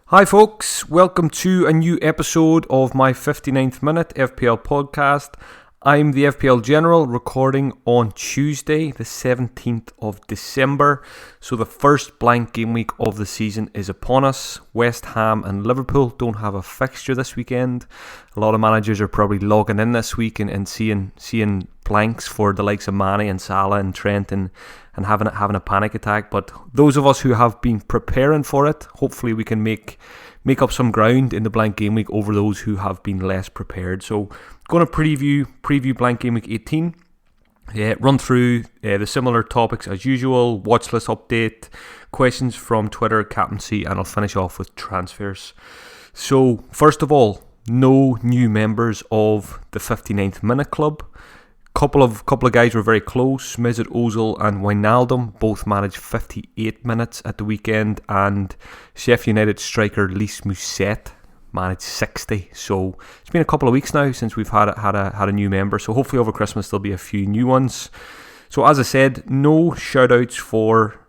Hi folks, welcome to a new episode of my 59th Minute FPL podcast. I'm the FPL General, recording on Tuesday the 17th of December. So the first blank game week of the season is upon us. West Ham and Liverpool don't have a fixture this weekend. A lot of managers are probably logging in this week and seeing blanks for the likes of Mane and Salah and Trent and having a panic attack. But those of us who have been preparing for it, hopefully we can make up some ground in the blank game week over those who have been less prepared. So going to preview blank game week 18. Run through the similar topics as usual, watchlist update, questions from Twitter, Captaincy, and I'll finish off with transfers. So first of all, no new members of the 59th Minute Club. Couple of guys were very close. Mesut Ozil and Wijnaldum both managed 58 minutes at the weekend, and Sheffield United striker Lys Mousset managed 60. So it's been a couple of weeks now since we've had a new member. So hopefully over Christmas there'll be a few new ones. So as I said, no shout outs for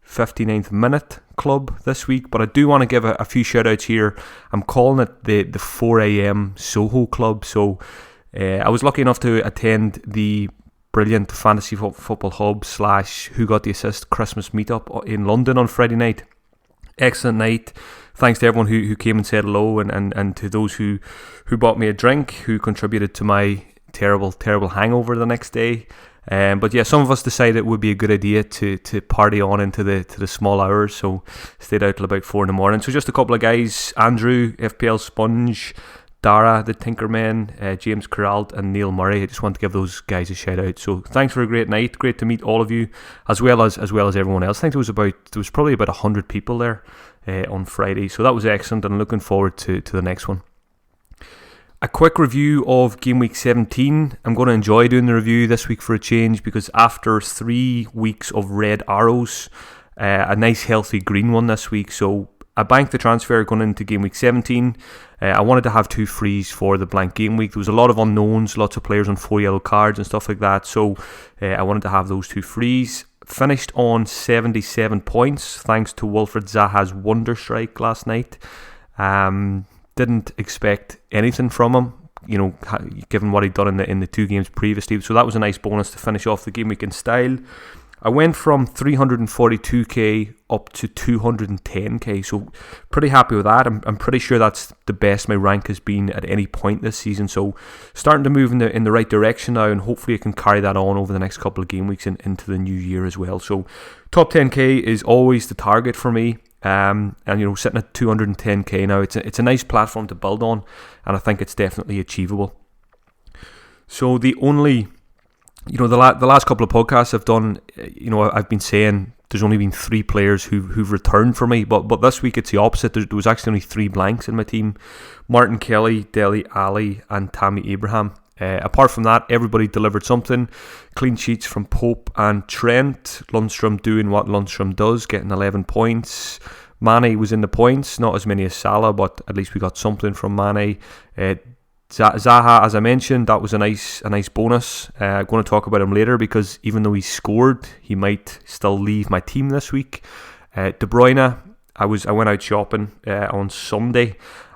59th Minute Club this week, but I do want to give a few shout outs here. I'm calling it the 4am Soho Club. So I was lucky enough to attend the brilliant Fantasy Football Hub / Who Got the Assist Christmas meetup in London on Friday night. Excellent night. Thanks to everyone who came and said hello, and to those who bought me a drink, who contributed to my terrible hangover the next day. But yeah, some of us decided it would be a good idea to party on into the small hours, so stayed out till about 4 a.m. So just a couple of guys: Andrew, FPL Sponge, Dara, the Tinkerman, James Corralt, and Neil Murray. I just want to give those guys a shout out. So thanks for a great night. Great to meet all of you, as well as everyone else. I think there was probably about 100 people there on Friday. So that was excellent, and looking forward to the next one. A quick review of Game Week 17. I'm going to enjoy doing the review this week for a change, because after 3 weeks of red arrows, a nice healthy green one this week. So I banked the transfer going into Game Week 17. I wanted to have 2 frees for the blank game week. There was a lot of unknowns, lots of players on 4 yellow cards and stuff like that. So I wanted to have those 2 frees. Finished on 77 points thanks to Wilfried Zaha's wonder strike last night. Didn't expect anything from him, given what he'd done in the 2 games previously. So that was a nice bonus to finish off the game week in style. I went from 342k up to 210k, so pretty happy with that. I'm pretty sure that's the best my rank has been at any point this season, so starting to move in the right direction now, and hopefully I can carry that on over the next couple of game weeks and into the new year as well. So top 10k is always the target for me, and sitting at 210k now, it's a nice platform to build on, and I think it's definitely achievable. So the only... the last couple of podcasts I've done, I've been saying there's only been 3 players who've returned for me, but this week it's the opposite. There was actually only 3 blanks in my team: Martin Kelly, Dele Alli, and Tammy Abraham. Apart from that, everybody delivered something. Clean sheets from Pope and Trent. Lundstrom doing what Lundstrom does, getting 11 points. Mane was in the points, not as many as Salah, but at least we got something from Mane. Zaha, as I mentioned, that was a nice bonus. I'm going to talk about him later, because even though he scored, he might still leave my team this week. De Bruyne, I went out shopping on Sunday,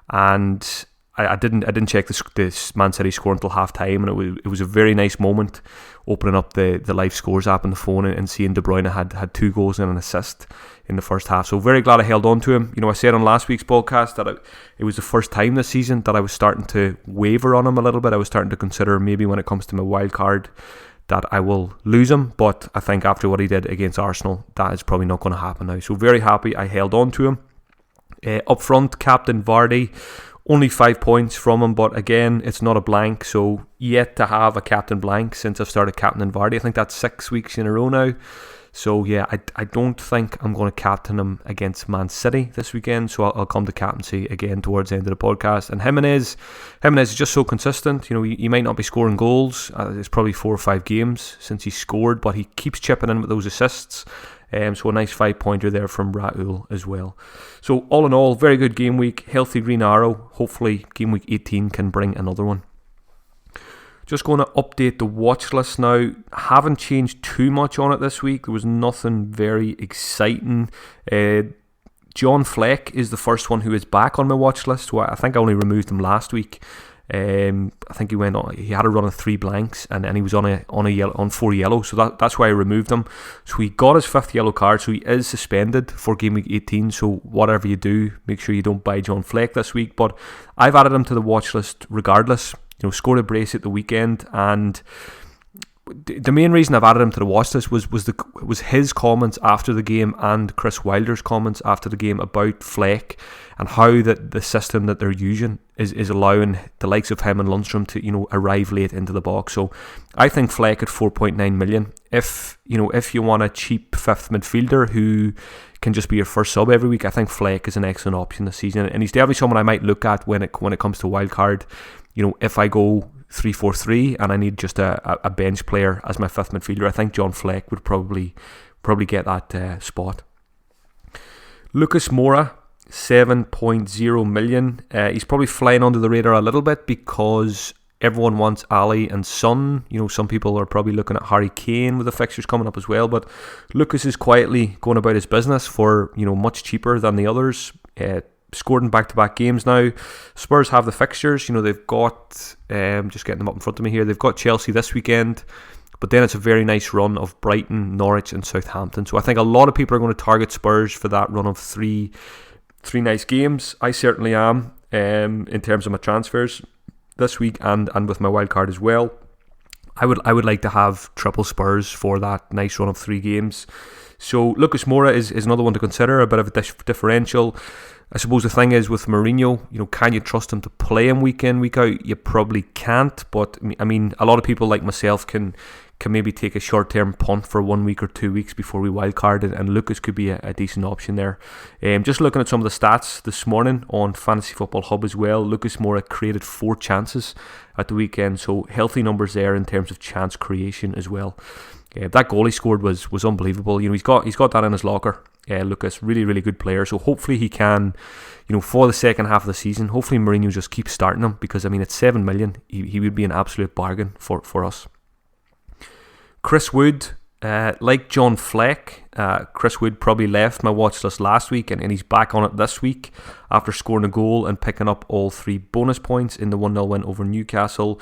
and I didn't check this Man City score until half time, and it was a very nice moment opening up the live scores app on the phone and seeing De Bruyne had 2 goals and an assist in the first half. So very glad I held on to him. I said on last week's podcast that it was the first time this season that I was starting to waver on him a little bit. I was starting to consider maybe when it comes to my wildcard that I will lose him, but I think after what he did against Arsenal, that is probably not going to happen now. So very happy I held on to him. Up front, Captain Vardy, only 5 points from him, but again, it's not a blank, so yet to have a captain blank since I've started captaining Vardy. I think that's 6 weeks in a row now. So yeah, I don't think I'm going to captain him against Man City this weekend, so I'll come to captaincy again towards the end of the podcast. And Jimenez is just so consistent. He might not be scoring goals. It's probably 4 or 5 games since he scored, but he keeps chipping in with those assists. So a nice 5-pointer there from Raul as well. So all in all, very good game week, healthy green arrow. Hopefully game week 18 can bring another one. Just going to update the watch list now. Haven't changed too much on it this week. There was nothing very exciting. John Fleck is the first one who is back on my watch list. So I think I only removed him last week. I think he had a run of 3 blanks and he was on 4 yellow, so that's why I removed him. So he got his 5th yellow card, so he is suspended for game week 18. So whatever you do, make sure you don't buy John Fleck this week. But I've added him to the watch list regardless. Scored a brace at the weekend, and the main reason I've added him to the watch list was his comments after the game and Chris Wilder's comments after the game about Fleck and how the system that they're using is allowing the likes of him and Lundstrom to arrive late into the box. So I think Fleck at 4.9 million. If you want a cheap 5th midfielder who can just be your first sub every week, I think Fleck is an excellent option this season, and he's definitely someone I might look at when it comes to wildcard. If I go 3-4-3 and I need just a bench player as my 5th midfielder, I think John Fleck would probably get that spot. Lucas Moura, 7.0 million. He's probably flying under the radar a little bit because everyone wants Ali and Son. Some people are probably looking at Harry Kane with the fixtures coming up as well, but Lucas is quietly going about his business for much cheaper than the others. Scored in back-to-back games now. Spurs have the fixtures. They've got, just getting them up in front of me here, they've got Chelsea this weekend, but then it's a very nice run of Brighton, Norwich and Southampton. So I think a lot of people are going to target Spurs for that run of three nice games. I certainly am, in terms of my transfers this week and with my wild card as well. I would like to have triple Spurs for that nice run of 3 games. So Lucas Moura is another one to consider, a bit of a differential. I suppose the thing is with Mourinho, can you trust him to play him week in, week out? You probably can't, but I mean, a lot of people like myself can maybe take a short-term punt for 1 week or 2 weeks before we wildcard, and Lucas could be a decent option there. Just looking at some of the stats this morning on Fantasy Football Hub as well, Lucas Moura created 4 chances at the weekend, so healthy numbers there in terms of chance creation as well. That goal he scored was unbelievable. He's got that in his locker. Lucas, really, really good player. So hopefully he can, for the second half of the season, hopefully Mourinho just keeps starting him, because I mean, at 7 million, he would be an absolute bargain for us. Chris Wood, like John Fleck, Chris Wood probably left my watch list last week, and he's back on it this week after scoring a goal and picking up all 3 bonus points in the 1-0 win over Newcastle.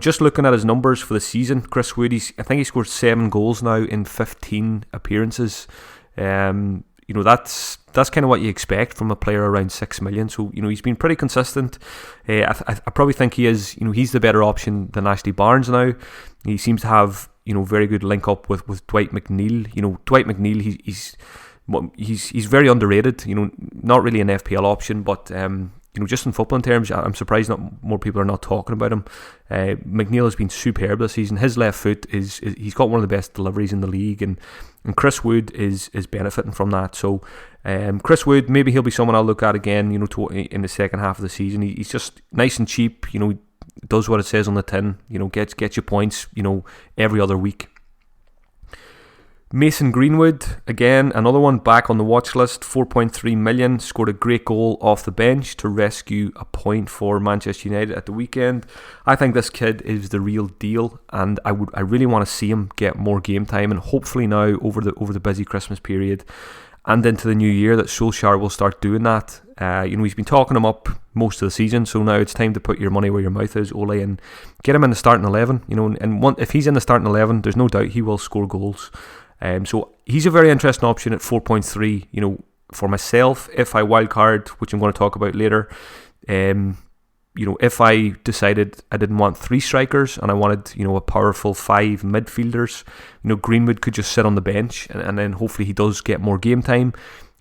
Just looking at his numbers for the season, Chris Wood, I think he scored 7 goals now in 15 appearances. That's kind of what you expect from a player around 6 million. So he's been pretty consistent. I probably think he is. He's the better option than Ashley Barnes now. He seems to have very good link up with Dwight McNeil. Dwight McNeil, he's very underrated. Not really an FPL option, but just in footballing terms, I'm surprised not more people are not talking about him. McNeil has been superb this season. His left foot is he's got one of the best deliveries in the league, and Chris Wood is benefiting from that. So Chris Wood, maybe he'll be someone I'll look at again, in the second half of the season. He's just nice and cheap, does what it says on the tin, gets you points, every other week. Mason Greenwood, again, another one back on the watch list, 4.3 million, scored a great goal off the bench to rescue a point for Manchester United at the weekend. I think this kid is the real deal, and I really want to see him get more game time, and hopefully now over the busy Christmas period and into the new year that Solskjaer will start doing that. He's been talking him up most of the season, so now it's time to put your money where your mouth is, Ole, and get him in the starting 11. If he's in the starting 11, there's no doubt he will score goals. So he's a very interesting option at 4.3. For myself, if I wildcard, which I'm going to talk about later, if I decided I didn't want 3 strikers and I wanted, a powerful 5 midfielders, Greenwood could just sit on the bench and then hopefully he does get more game time,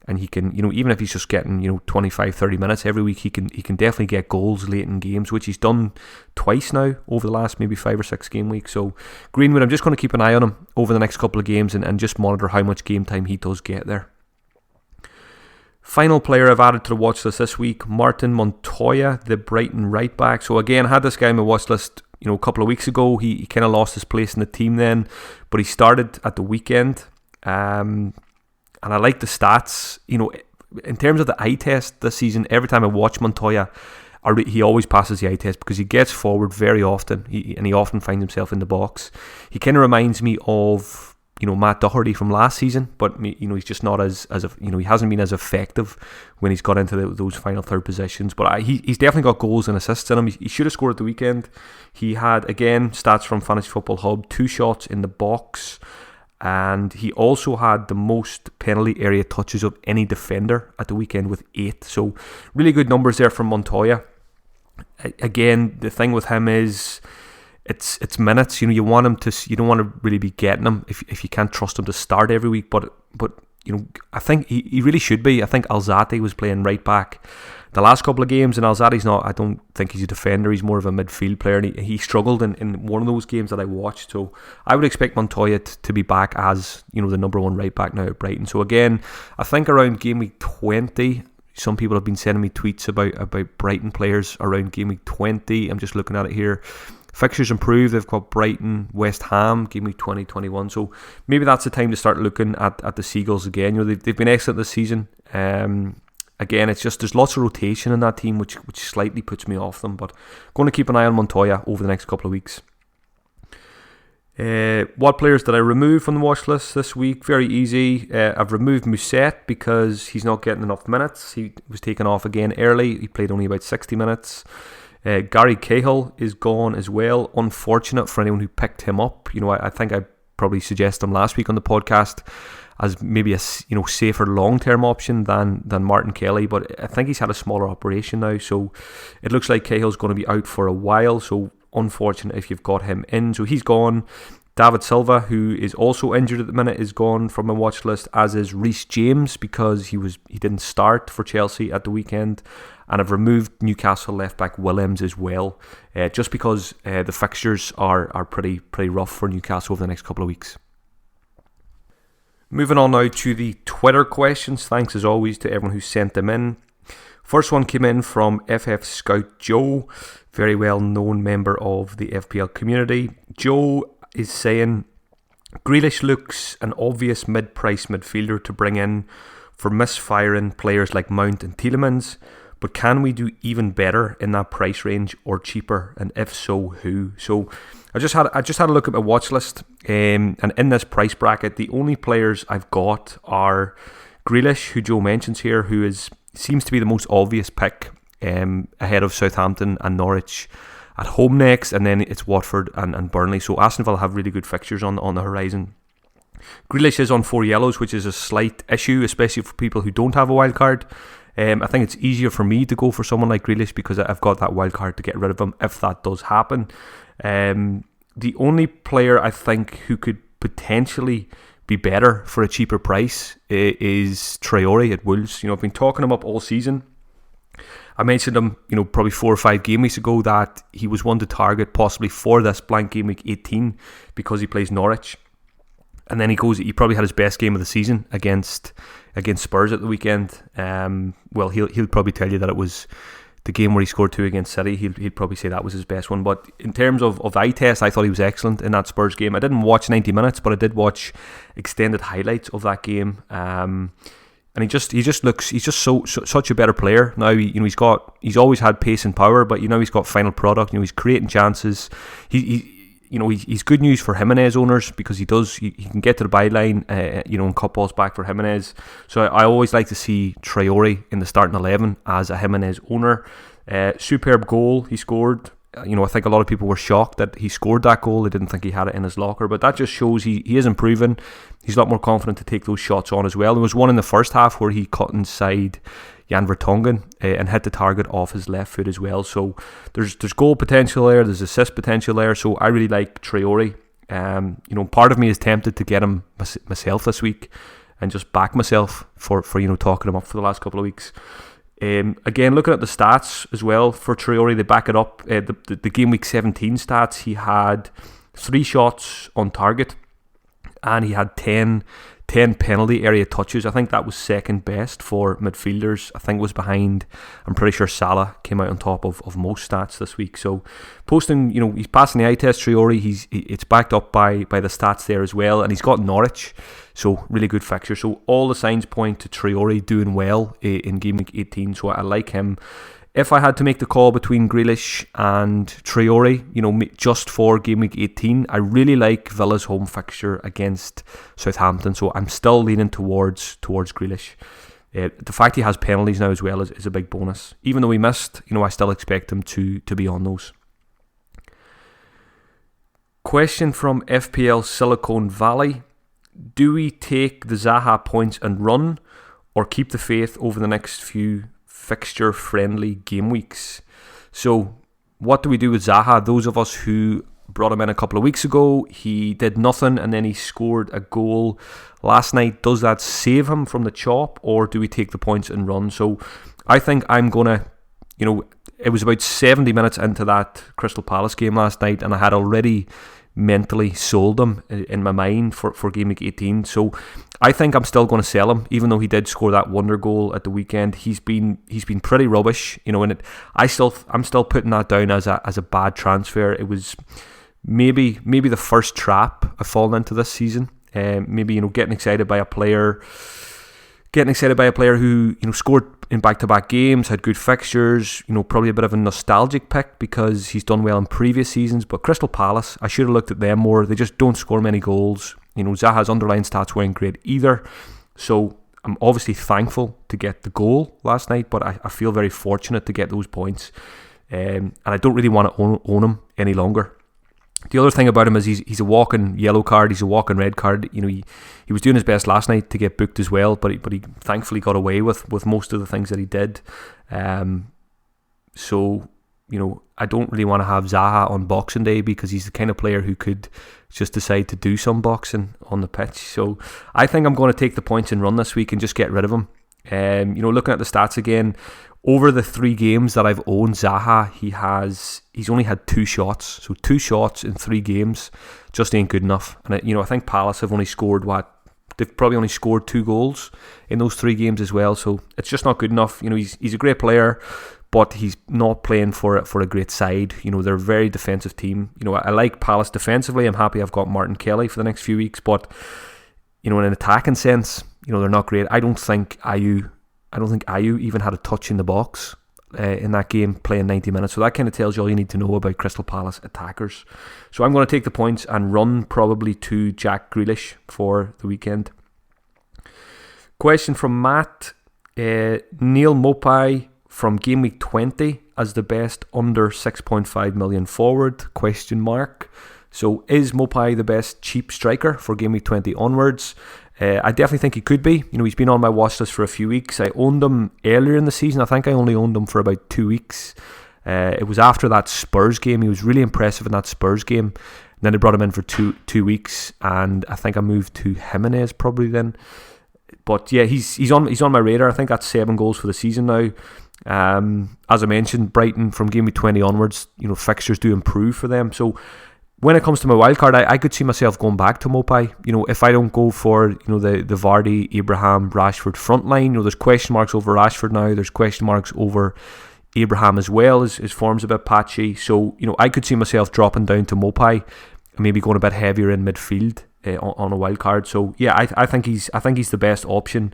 and he can, even if he's just getting, 25-30 minutes every week, he can definitely get goals late in games, which he's done twice now over the last maybe 5 or 6 game weeks. So Greenwood, I'm just going to keep an eye on him over the next couple of games and just monitor how much game time he does get there. Final player I've added to the watch list this week, Martin Montoya, the Brighton right back. So again, I had this guy on my watch list, a couple of weeks ago. He kind of lost his place in the team then, but he started at the weekend. And I like the stats. In terms of the eye test this season, every time I watch Montoya, he always passes the eye test because he gets forward very often, and he often finds himself in the box. He kind of reminds me of Matt Doherty from last season, but he's just not as he hasn't been as effective when he's got into those final third positions. But he's definitely got goals and assists in him. He should have scored at the weekend. He had, again, stats from Fantasy Football Hub, 2 shots in the box, and he also had the most penalty area touches of any defender at the weekend with 8. So really good numbers there from Montoya. Again, the thing with him is it's minutes. You want him to. You don't want to really be getting him if you can't trust him to start every week. But I think he really should be. I think Alzate was playing right back the last couple of games, and Alzate's not. I don't think he's a defender. He's more of a midfield player, and he struggled in one of those games that I watched. So I would expect Montoya to be back as the number 1 right back now at Brighton. So again, I think around game week 20. Some people have been sending me tweets about Brighton players around game week 20. I'm just looking at it here. Fixtures improved. They've got Brighton, West Ham, game week 2021. So maybe that's the time to start looking at the Seagulls again. They've been excellent this season. Again, it's just there's lots of rotation in that team, which slightly puts me off them. But going to keep an eye on Montoya over the next couple of weeks. What players did I remove from the watch list this week? Very easy. I've removed Musette because he's not getting enough minutes. He was taken off again early. He played only about 60 minutes. Gary Cahill is gone as well. Unfortunate for anyone who picked him up. I think I probably suggested him last week on the podcast as maybe a safer long-term option than Martin Kelly, but I think he's had a smaller operation now, so it looks like Cahill's going to be out for a while. So unfortunate if you've got him in. So he's gone. David Silva, who is also injured at the minute, is gone from my watch list, as is Reece James because he didn't start for Chelsea at the weekend. And I've removed Newcastle left back Williams as well, just because the fixtures are pretty rough for Newcastle over the next couple of weeks. Moving on now to the Twitter questions. Thanks as always to everyone who sent them in. First one came in from FF Scout Joe, very well known member of the FPL community. Joe is saying, Grealish looks an obvious mid-price midfielder to bring in for misfiring players like Mount and Tielemans, but can we do even better in that price range or cheaper? And if so, who? So I just had a look at my watch list, and in this price bracket, the only players I've got are Grealish, who Joe mentions here, who seems to be the most obvious pick, ahead of Southampton and Norwich at home next, and then it's Watford and Burnley. So Aston Villa have really good fixtures on the horizon. Grealish is on 4 yellows, which is a slight issue, especially for people who don't have a wild card. I think it's easier for me to go for someone like Grealish because I've got that wild card to get rid of him if that does happen. The only player I think who could potentially be better for a cheaper price is Traore at Wolves. I've been talking him up all season. I mentioned him, probably 4 or 5 game weeks ago that he was one to target possibly for this blank game week 18 because he plays Norwich. And then he probably had his best game of the season against Spurs at the weekend. Well, he'll probably tell you that it was the game where he scored 2 against City. He'd probably say that was his best one. But in terms of eye test, I thought he was excellent in that Spurs game. I didn't watch 90 minutes, but I did watch extended highlights of that game. And he just looks, he's just such a better player now. He's always had pace and power, but he's got final product. He's creating chances. He's good news for Jimenez owners because he can get to the byline, and cut balls back for Jimenez. So I always like to see Traore in the starting 11 as a Jimenez owner. Superb goal he scored. I think a lot of people were shocked that he scored that goal. They didn't think he had it in his locker, but that just shows he is improving. He's a lot more confident to take those shots on as well. There was one in the first half where he cut inside Jan Vertonghen and hit the target off his left foot as well. So there's goal potential there, there's assist potential there. So I really like Traore. Part of me is tempted to get him myself this week and just back myself for talking him up for the last couple of weeks. Again, looking at the stats as well for Traore, they back it up. The game week 17 stats, he had 3 shots on target and he had 10 penalty area touches. I think that was second best for midfielders. I think it was behind, I'm pretty sure Salah came out on top of most stats this week. So posting, he's passing the eye test, Traore. It's backed up by the stats there as well, and he's got Norwich, so really good fixture. So all the signs point to Traore doing well in game week 18, so I like him. if I had to make the call between Grealish and Traore, just for game week 18, I really like Villa's home fixture against Southampton, so I'm still leaning towards Grealish. The fact he has penalties now as well is a big bonus. Even though he missed, I still expect him to be on those. Question from FPL Silicon Valley. Do we take the Zaha points and run, or keep the faith over the next few fixture-friendly game weeks? So, what do we do with Zaha? Those of us who brought him in a couple of weeks ago, he did nothing and then he scored a goal last night. Does that save him from the chop, or do we take the points and run? So, I think I'm going to, it was about 70 minutes into that Crystal Palace game last night, and I had already mentally sold him in my mind for game week 18. So I think I'm still going to sell him, even though he did score that wonder goal at the weekend. He's been pretty rubbish, and I'm still putting that down as a bad transfer. It was maybe the first trap I've fallen into this season. Maybe getting excited by a player who scored in back-to-back games, had good fixtures, probably a bit of a nostalgic pick because he's done well in previous seasons. But Crystal Palace, I should have looked at them more. They just don't score many goals. Zaha's underlying stats weren't great either. So I'm obviously thankful to get the goal last night, but I feel very fortunate to get those points. And I don't really want to own him any longer. The other thing about him is he's a walking yellow card, he's a walking red card. He was doing his best last night to get booked as well, but he thankfully got away with most of the things that he did. So I don't really want to have Zaha on Boxing Day because he's the kind of player who could just decide to do some boxing on the pitch. So I think I'm going to take the points and run this week and just get rid of him. Looking at the stats again, over the 3 games that I've owned Zaha, he's only had 2 shots. So 2 shots in 3 games just ain't good enough. And I think Palace have only scored they've probably only scored 2 goals in those 3 games as well. So it's just not good enough. He's a great player, but he's not playing for a great side. They're a very defensive team. I like Palace defensively. I'm happy I've got Martin Kelly for the next few weeks, but in an attacking sense, they're not great. I don't think Ayew even had a touch in the box in that game, playing 90 minutes. So that kind of tells you all you need to know about Crystal Palace attackers. So I'm going to take the points and run probably to Jack Grealish for the weekend. Question from Matt. Neil Mopai from Game Week 20 as the best under 6.5 million forward? ? So is Mopai the best cheap striker for Game Week 20 onwards? I definitely think he could be. He's been on my watch list for a few weeks. I owned him earlier in the season. I think I only owned him for about 2 weeks. It was after that Spurs game. He was really impressive in that Spurs game. And then I brought him in for two weeks, and I think I moved to Jimenez probably then. But yeah, he's on my radar. I think that's 7 goals for the season now. As I mentioned, Brighton from Game Week 20 onwards, fixtures do improve for them. So when it comes to my wildcard, I could see myself going back to Mopai. If I don't go for the Vardy, Abraham, Rashford front line, there's question marks over Rashford now. There's question marks over Abraham as well. His form's a bit patchy. So I could see myself dropping down to Mopai and maybe going a bit heavier in midfield on a wildcard. So yeah, I think he's the best option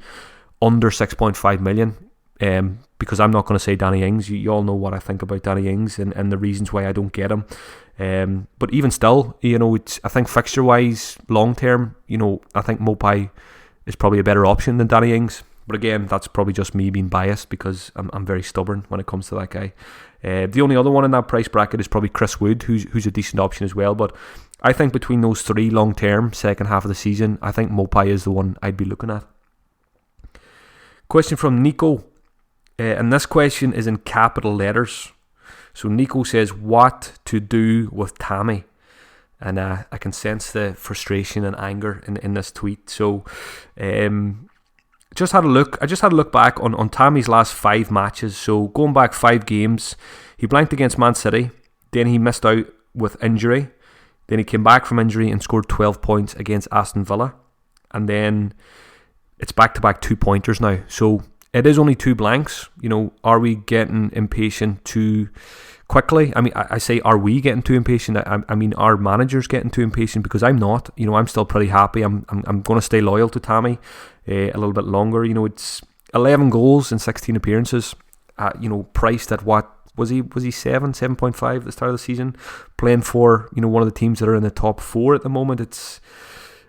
under 6.5 million. Because I'm not going to say Danny Ings. You all know what I think about Danny Ings and the reasons why I don't get him. But even still, I think fixture-wise, long-term, I think Mopai is probably a better option than Danny Ings. But again, that's probably just me being biased because I'm very stubborn when it comes to that guy. The only other one in that price bracket is probably Chris Wood, who's a decent option as well. But I think between those 3 long-term, second half of the season, I think Mopai is the one I'd be looking at. Question from Nico. And this question is in capital letters. So Nico says, what to do with Tammy? And I can sense the frustration and anger in this tweet. So I just had a look back on Tammy's last 5 matches. So going back 5 games, he blanked against Man City. Then he missed out with injury. Then he came back from injury and scored 12 points against Aston Villa. And then it's back-to-back 2-pointers now. So it is only 2 blanks. Are we getting impatient too quickly? I mean, I say, are we getting too impatient? I mean, are managers getting too impatient? Because I'm not. I'm still pretty happy. I'm going to stay loyal to Tammy a little bit longer. It's 11 goals in 16 appearances. priced at what was he 7.5 at the start of the season, playing for one of the teams that are in the top 4 at the moment.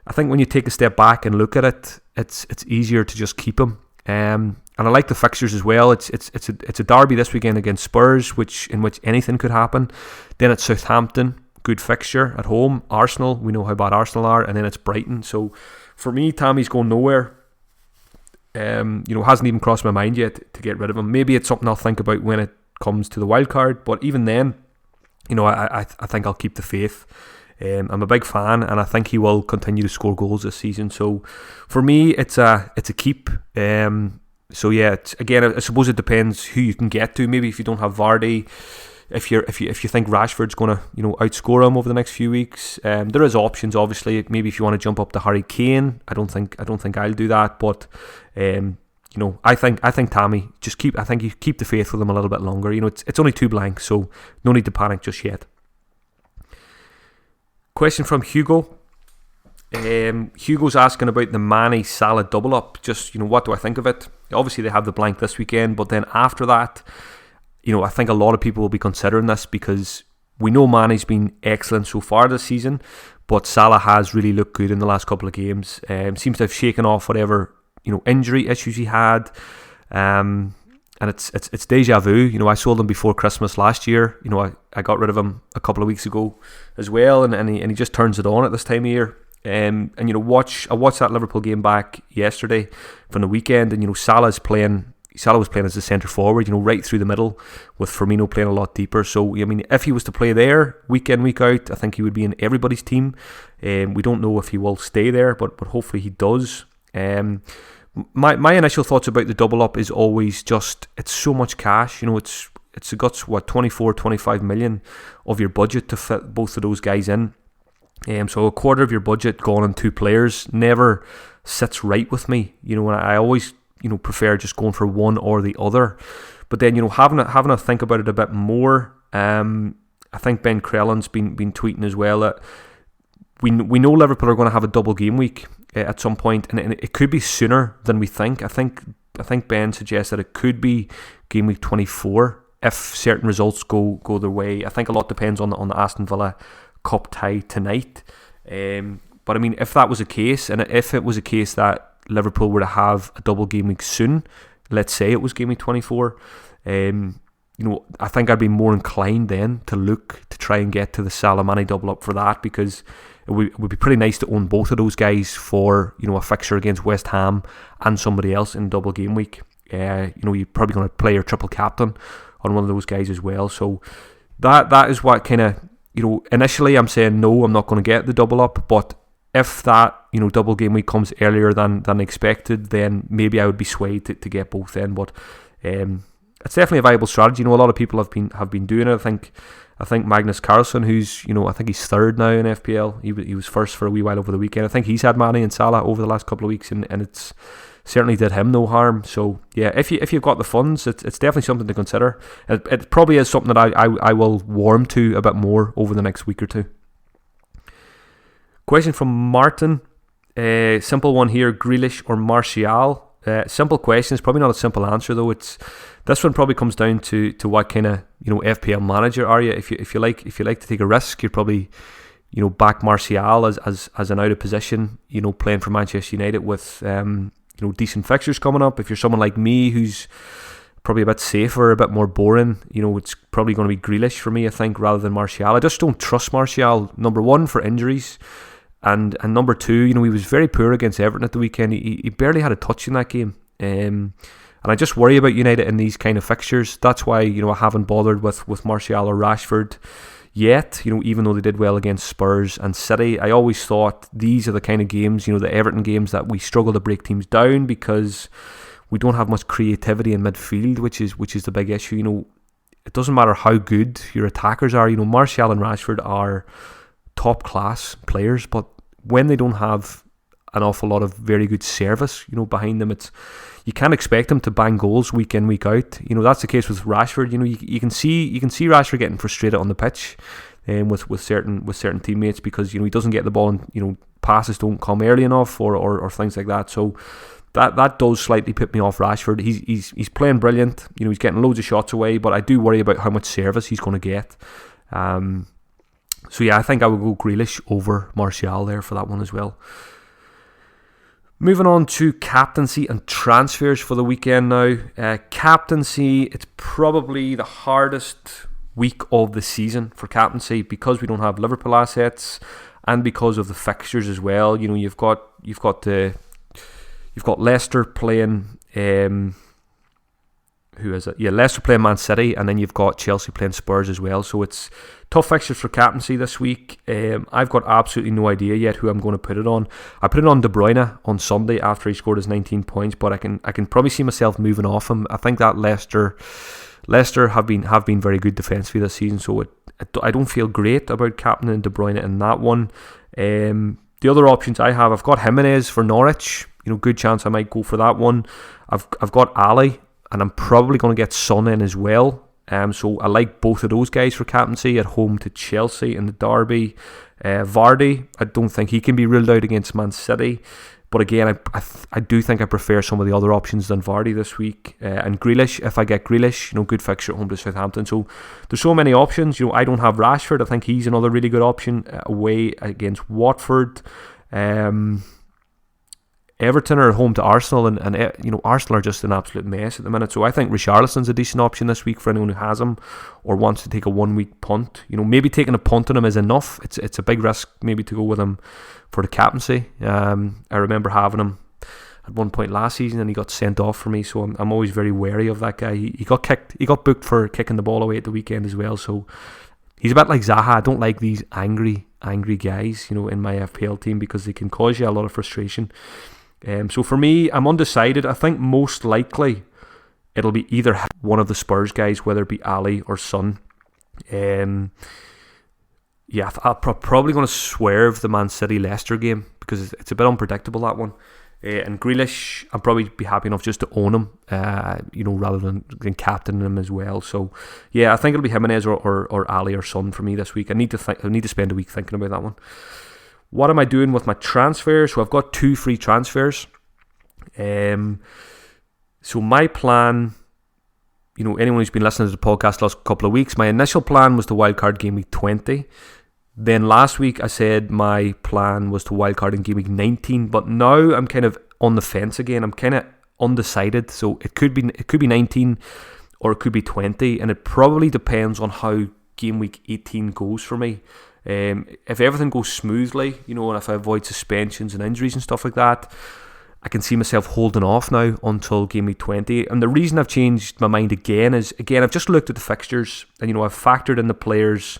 I think when you take a step back and look at it, it's easier to just keep him. And I like the fixtures as well. It's a derby this weekend against Spurs, in which anything could happen. Then it's Southampton, good fixture at home. Arsenal, we know how bad Arsenal are, and then it's Brighton. So for me, Tammy's going nowhere. Hasn't even crossed my mind yet to get rid of him. Maybe it's something I'll think about when it comes to the wild card. But even then, I think I'll keep the faith. I'm a big fan, and I think he will continue to score goals this season. So for me, it's a keep. So yeah, I suppose it depends who you can get to. Maybe if you don't have Vardy, if you think Rashford's going to outscore him over the next few weeks, there is options. Obviously, maybe if you want to jump up to Harry Kane, I don't think I'll do that. But I think Tammy I think you keep the faith with him a little bit longer. It's only 2 blanks, so no need to panic just yet. Question from Hugo. Hugo's asking about the Mane Salah double up. Just, what do I think of it? Obviously, they have the blank this weekend, but then after that, I think a lot of people will be considering this because we know Mane's been excellent so far this season, but Salah has really looked good in the last couple of games. Seems to have shaken off whatever injury issues he had. And it's deja vu. I sold him before Christmas last year. I got rid of him a couple of weeks ago as well, and he just turns it on at this time of year. I watched that Liverpool game back yesterday from the weekend, and Salah was playing as a centre forward, right through the middle, with Firmino playing a lot deeper. So if he was to play there week in, week out, I think he would be in everybody's team. We don't know if he will stay there, but hopefully he does. My initial thoughts about the double up is always just, it's so much cash. It's got 24-25 million of your budget to fit both of those guys in. So a quarter of your budget gone on 2 players never sits right with me. I always prefer just going for one or the other. But then having a think about it a bit more. I think Ben Crellin's been tweeting as well that we know Liverpool are going to have a double game week at some point, and it could be sooner than we think. I think Ben suggests that it could be game week 24 if certain results go their way. I think a lot depends on the Aston Villa Cup tie tonight. But if that was a case, and if it was a case that Liverpool were to have a double game week soon, let's say it was game week 24, I think I'd be more inclined then to look to try and get to the Salah Mane double up for that, because it would be pretty nice to own both of those guys for a fixture against West Ham and somebody else in double game week. You're probably going to play your triple captain on one of those guys as well. So that is what kind of initially I'm saying no, I'm not going to get the double up, but if that double game week comes earlier than expected, then maybe I would be swayed to get both in. But it's definitely a viable strategy. A lot of people have been doing it. I think Magnus Carlsen, who's I think he's 3rd now in FPL. He was 1st for a wee while over the weekend. I think he's had Mane and Salah over the last couple of weeks, and it's certainly did him no harm. So yeah, if you've got the funds, it's definitely something to consider. It probably is something that I will warm to a bit more over the next week or two. Question from Martin. Simple one here: Grealish or Martial? Simple question. It's probably not a simple answer though. This one probably comes down to what kind of FPL manager are you. If you like to take a risk, you're probably back Martial as an out of position, playing for Manchester United with decent fixtures coming up. If you're someone like me who's probably a bit safer, a bit more boring, it's probably going to be Grealish for me, I think, rather than Martial. I just don't trust Martial, number one, for injuries, and number two, he was very poor against Everton at the weekend. He barely had a touch in that game. And I just worry about United in these kind of fixtures. That's why, I haven't bothered with Martial or Rashford yet, even though they did well against Spurs and City. I always thought these are the kind of games, the Everton games, that we struggle to break teams down because we don't have much creativity in midfield, which is the big issue. It doesn't matter how good your attackers are. Martial and Rashford are top class players, but when they don't have an awful lot of very good service, behind them, you can't expect them to bang goals week in, week out. That's the case with Rashford. You can see Rashford getting frustrated on the pitch, with certain teammates because he doesn't get the ball and passes don't come early enough or things like that. So that does slightly put me off Rashford. He's playing brilliant. He's getting loads of shots away, but I do worry about how much service he's going to get. So yeah, I think I would go Grealish over Martial there for that one as well. Moving on to captaincy and transfers for the weekend now. Captaincy, it's probably the hardest week of the season for captaincy because we don't have Liverpool assets and because of the fixtures as well. You've got Leicester playing. Who is it? Yeah, Leicester playing Man City, and then you've got Chelsea playing Spurs as well. So it's tough fixtures for captaincy this week. I've got absolutely no idea yet who I'm going to put it on. I put it on De Bruyne on Sunday after he scored his 19 points, but I can probably see myself moving off him. I think that Leicester have been very good defensively this season, so I don't feel great about captaining De Bruyne in that one. The other options I've got Jimenez for Norwich. Good chance I might go for that one. I've got Ali, and I'm probably going to get Son in as well. So I like both of those guys for captaincy at home to Chelsea in the derby. Vardy, I don't think he can be ruled out against Man City. But again, I do think I prefer some of the other options than Vardy this week. And Grealish, if I get Grealish, good fixture at home to Southampton. So there's so many options. I don't have Rashford. I think he's another really good option away against Watford. Everton are home to Arsenal, and Arsenal are just an absolute mess at the minute. So I think Richarlison's a decent option this week for anyone who has him or wants to take a 1 week punt. Maybe taking a punt on him is enough. It's a big risk maybe to go with him for the captaincy. I remember having him at one point last season, and he got sent off for me. So I'm always very wary of that guy. He got booked for kicking the ball away at the weekend as well. So he's a bit like Zaha. I don't like these angry guys, in my FPL team because they can cause you a lot of frustration. So for me, I'm undecided. I think most likely it'll be either one of the Spurs guys, whether it be Ali or Son. I'm probably going to swerve the Man City Leicester game because it's a bit unpredictable, that one. And Grealish, I'll probably be happy enough just to own him, rather than captaining him as well. So yeah, I think it'll be Jimenez or Ali or Son for me this week. I need to spend a week thinking about that one. What am I doing with my transfers? So I've got 2 free transfers. So my plan, anyone who's been listening to the podcast the last couple of weeks, my initial plan was to wildcard game week 20. Then last week I said my plan was to wildcard in game week 19, but now I'm kind of on the fence again. I'm kind of undecided. So it could be 19 or it could be 20, and it probably depends on how game week 18 goes for me. If everything goes smoothly, and if I avoid suspensions and injuries and stuff like that, I can see myself holding off now until game week 20. And the reason I've changed my mind again is, I've just looked at the fixtures and, I've factored in the players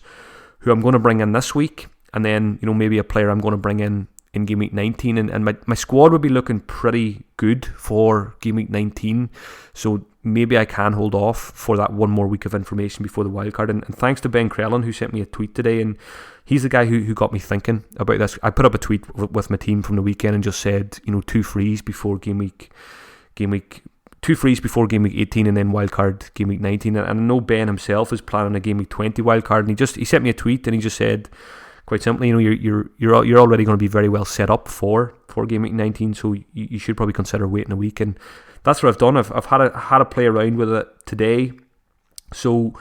who I'm going to bring in this week, and then, maybe a player I'm going to bring in game week 19. And my squad would be looking pretty good for game week 19. So maybe I can hold off for that one more week of information before the wildcard. And thanks to Ben Crellin, who sent me a tweet today, and he's the guy who got me thinking about this. I put up a tweet with my team from the weekend and just said, 2 frees before game week 2 frees before game week 18, and then wildcard game week 19. And I know Ben himself is planning a game week 20 wildcard, and he sent me a tweet and he just said, quite simply, you're already going to be very well set up for game week 19, so you should probably consider waiting a week. And that's what I've done. I've had a play around with it today. So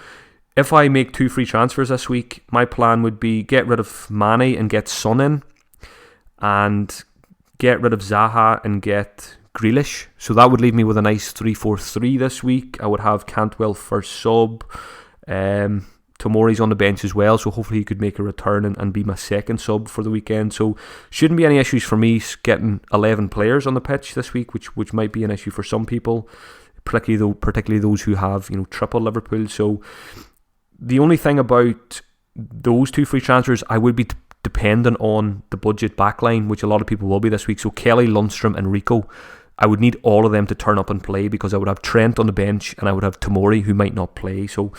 if I make 2 free transfers this week, my plan would be get rid of Mane and get Son in, and get rid of Zaha and get Grealish. So that would leave me with a nice 3-4-3 this week. I would have Cantwell first sub. Tomori's on the bench as well, so hopefully he could make a return and be my second sub for the weekend. So shouldn't be any issues for me getting 11 players on the pitch this week, which might be an issue for some people, particularly those who have triple Liverpool. So the only thing about those 2 free transfers, I would be dependent on the budget backline, which a lot of people will be this week. So Kelly, Lundstram and Rico, I would need all of them to turn up and play, because I would have Trent on the bench and I would have Tomori, who might not play. So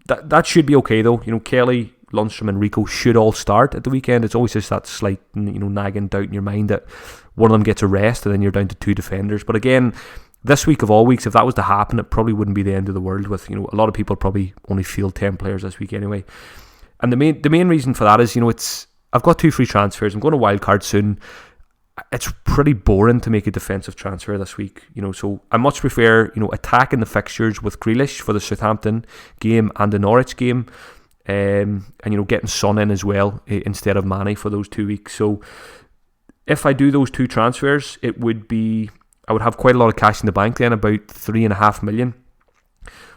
that should be okay though. Kelly, Lundstram and Rico should all start at the weekend. It's always just that slight nagging doubt in your mind that one of them gets a rest and then you're down to 2 defenders. But again, this week of all weeks, if that was to happen, it probably wouldn't be the end of the world. With a lot of people probably only field 10 players this week anyway. And the main reason for that is I've got 2 free transfers. I'm going to wildcard soon. it's pretty boring to make a defensive transfer this week, so I much prefer, attacking the fixtures with Grealish for the Southampton game and the Norwich game, and getting Son in as well instead of Mane for those 2 weeks. So if I do those 2 transfers, I would have quite a lot of cash in the bank then, about 3.5 million.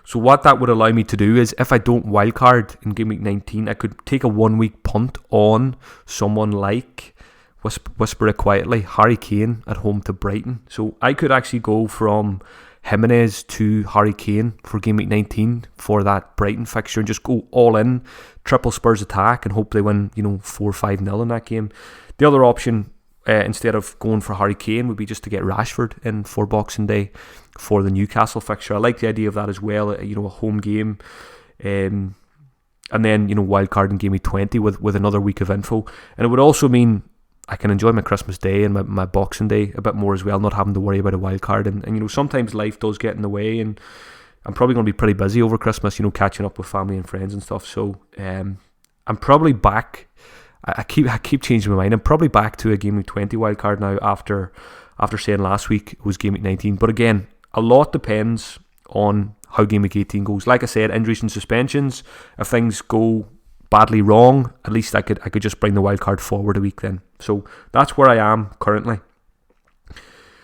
So what that would allow me to do is, if I don't wildcard in Gameweek 19, I could take a 1 week punt on someone like, whisper it quietly, Harry Kane at home to Brighton. So I could actually go from Jimenez to Harry Kane for Gameweek 19 for that Brighton fixture and just go all in, triple Spurs attack, and hope they win 4-5-0 in that game. The other option, instead of going for Harry Kane, would be just to get Rashford in for Boxing Day for the Newcastle fixture. I like the idea of that as well, a home game, and then wildcard in Gameweek 20 with another week of info. And it would also mean I can enjoy my Christmas Day and my Boxing Day a bit more as well, not having to worry about a wildcard. And sometimes life does get in the way, and I'm probably going to be pretty busy over Christmas, catching up with family and friends and stuff. So I'm probably back. I keep changing my mind. I'm probably back to a Gameweek 20 wildcard now after saying last week it was Gameweek 19. But again, a lot depends on how Gameweek 18 goes. Like I said, injuries and suspensions. If things go badly wrong, at least I could just bring the wildcard forward a week then. So that's where I am currently.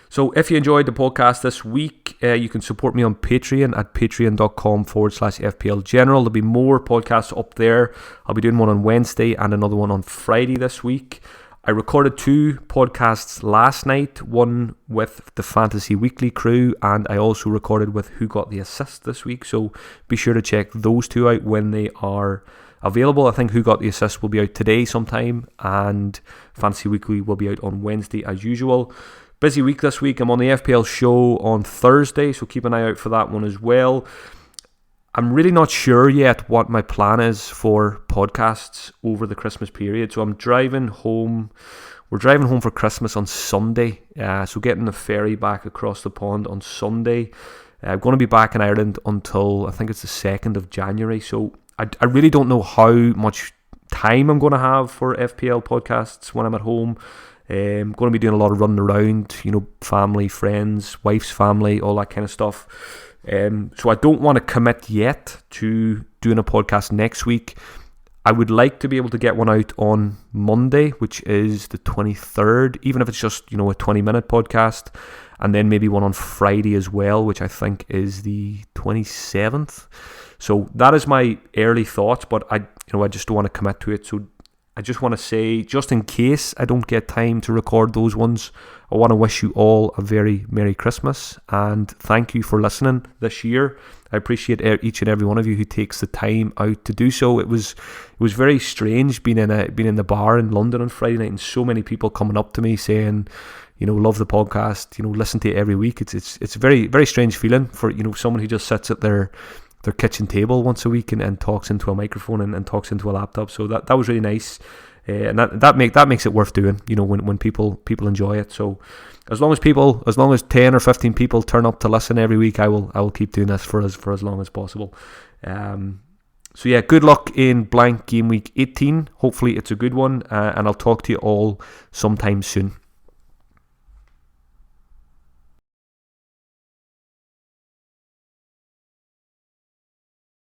So if you enjoyed the podcast this week, you can support me on Patreon at patreon.com/FPL General. There'll be more podcasts up there. I'll be doing one on Wednesday and another one on Friday this week. I recorded 2 podcasts last night, one with the Fantasy Weekly crew, and I also recorded with Who Got the Assist this week. So be sure to check those 2 out when they are available. I think Who Got the Assist will be out today sometime, and Fantasy Weekly will be out on Wednesday as usual. Busy week this week. I'm on the FPL show on Thursday, so keep an eye out for that one as well. I'm really not sure yet what my plan is for podcasts over the Christmas period. So I'm driving home. We're driving home for Christmas on Sunday. So getting the ferry back across the pond on Sunday. I'm going to be back in Ireland until I think it's the 2nd of January. So I really don't know how much time I'm going to have for FPL podcasts when I'm at home. I'm going to be doing a lot of running around, family, friends, wife's family, all that kind of stuff. So I don't want to commit yet to doing a podcast next week. I would like to be able to get one out on Monday, which is the 23rd, even if it's just, a 20-minute podcast, and then maybe one on Friday as well, which I think is the 27th. So that is my early thoughts, but I just don't want to commit to it. So I just want to say, just in case I don't get time to record those ones, I want to wish you all a very Merry Christmas, and thank you for listening this year. I appreciate each and every one of you who takes the time out to do so. It was very strange being in the bar in London on Friday night, and so many people coming up to me saying, love the podcast, listen to it every week. It's a very, very strange feeling for someone who just sits at their kitchen table once a week and talks into a microphone and talks into a laptop. So that was really nice, and that makes it worth doing. When people enjoy it. So as long as 10 or 15 people turn up to listen every week, I will keep doing this for as long as possible. So yeah, good luck in blank Game Week 18. Hopefully it's a good one, and I'll talk to you all sometime soon.